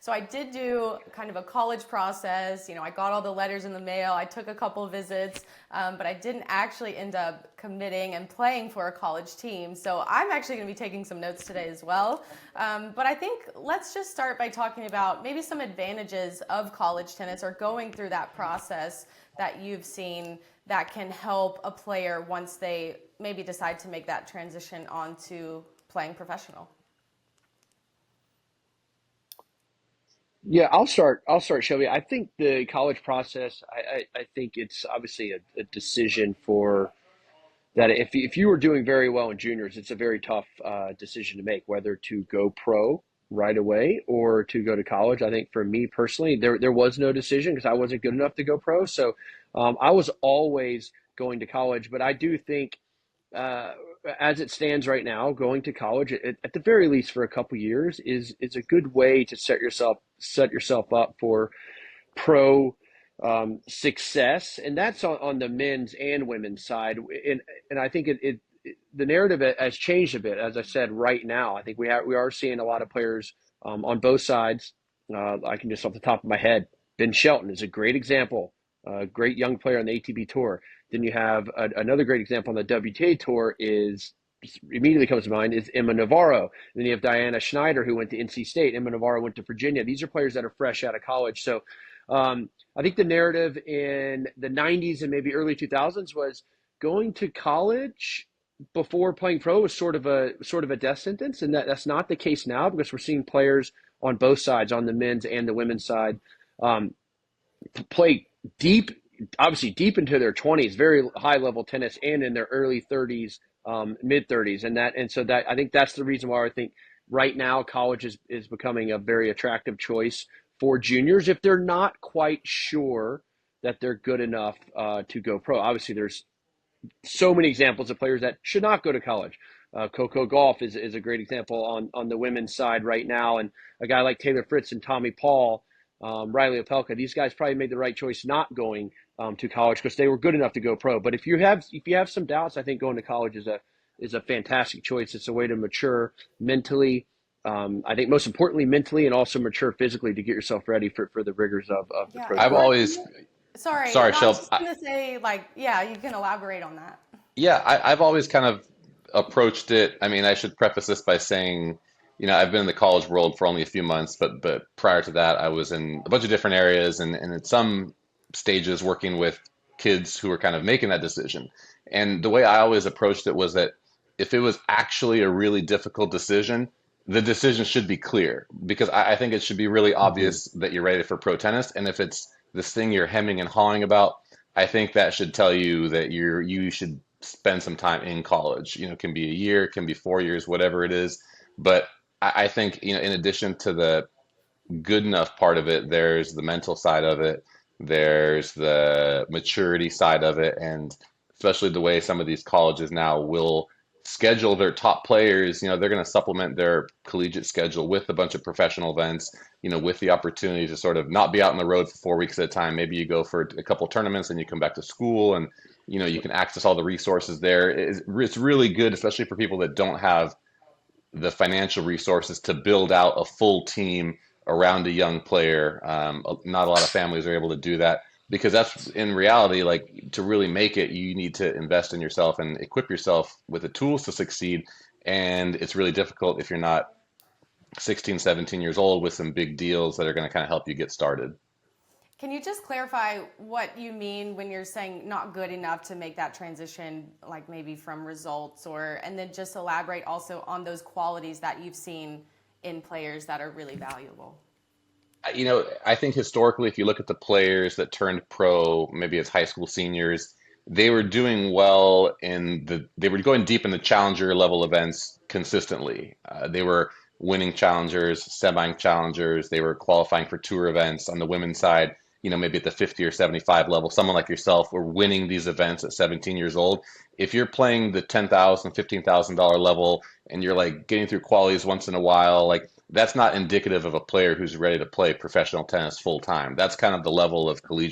So I did do kind of a college process. I got all the letters in the mail. I took a couple visits, but I didn't actually end up committing and playing for a college team. So I'm actually going to be taking some notes today as well. But I think let's just start by talking about maybe some advantages of college tennis or going through that process that you've seen that can help a player once they maybe decide to make that transition onto playing professional. Yeah, I'll start, Shelby. I think the college process, I think it's obviously a decision for that. If you were doing very well in juniors, it's a very tough decision to make whether to go pro right away or to go to college. I think for me personally, there was no decision because I wasn't good enough to go pro. So I was always going to college, but I do think uh, as it stands right now, going to college at the very least for a couple years is a good way to set yourself up for pro success, and that's on the men's and women's side. And I think the narrative has changed a bit. As I said, right now, I think we are seeing a lot of players on both sides. I can just off the top of my head, Ben Shelton is a great example, a great young player on the ATP tour. Then you have another great example on the WTA tour is immediately comes to mind is Emma Navarro. And then you have Diana Schneider who went to NC State. Emma Navarro went to Virginia. These are players that are fresh out of college. So I think the narrative in the 90s and maybe early 2000s was going to college before playing pro was sort of a death sentence, and that's not the case now because we're seeing players on both sides, on the men's and the women's side, um, play deep, obviously deep into their 20s, very high level tennis, and in their early 30s, mid 30s, and so that I think that's the reason why I think right now college is becoming a very attractive choice for juniors if they're not quite sure that they're good enough to go pro. Obviously, there's so many examples of players that should not go to college. Coco Golf is a great example on the women's side right now, and a guy like Taylor Fritz and Tommy Paul, Riley Opelka, these guys probably made the right choice not going to college because they were good enough to go pro. But if you have some doubts, I think going to college is a fantastic choice. It's a way to mature mentally. I think most importantly mentally and also mature physically to get yourself ready for the rigors of the Yeah, pro and I've tour. Mark, can always, you? Sorry, sorry, no, I was Shelb. just gonna say, like, yeah, you can elaborate on that. Yeah, I've always kind of approached it. I mean, I should preface this by saying, I've been in the college world for only a few months, but prior to that, I was in a bunch of different areas and at some stages working with kids who were kind of making that decision. And the way I always approached it was that if it was actually a really difficult decision, the decision should be clear because I think it should be really Mhm. obvious that you're ready for pro tennis. And if it's this thing you're hemming and hawing about, I think that should tell you that you should spend some time in college. It can be a year, it can be 4 years, whatever it is. But I think, in addition to the good enough part of it, there's the mental side of it, there's the maturity side of it, and especially the way some of these colleges now will schedule their top players. They're going to supplement their collegiate schedule with a bunch of professional events, with the opportunity to sort of not be out on the road for 4 weeks at a time. Maybe you go for a couple tournaments and you come back to school and you can access all the resources there. It's really good, especially for people that don't have the financial resources to build out a full team around a young player. Not a lot of families are able to do that because that's in reality, like to really make it, you need to invest in yourself and equip yourself with the tools to succeed. And it's really difficult if you're not 16, 17 years old with some big deals that are going to kind of help you get started. Can you just clarify what you mean when you're saying not good enough to make that transition, like maybe from results, or and then just elaborate also on those qualities that you've seen in players that are really valuable? I think historically, if you look at the players that turned pro, maybe as high school seniors, they were doing well they were going deep in the challenger level events consistently. They were winning challengers, semi challengers. They were qualifying for tour events on the women's side, maybe at the 50 or 75 level. Someone like yourself were winning these events at 17 years old. If you're playing the $10,000, $15,000 level and you're like getting through qualities once in a while, like that's not indicative of a player who's ready to play professional tennis full time. That's kind of the level of collegiate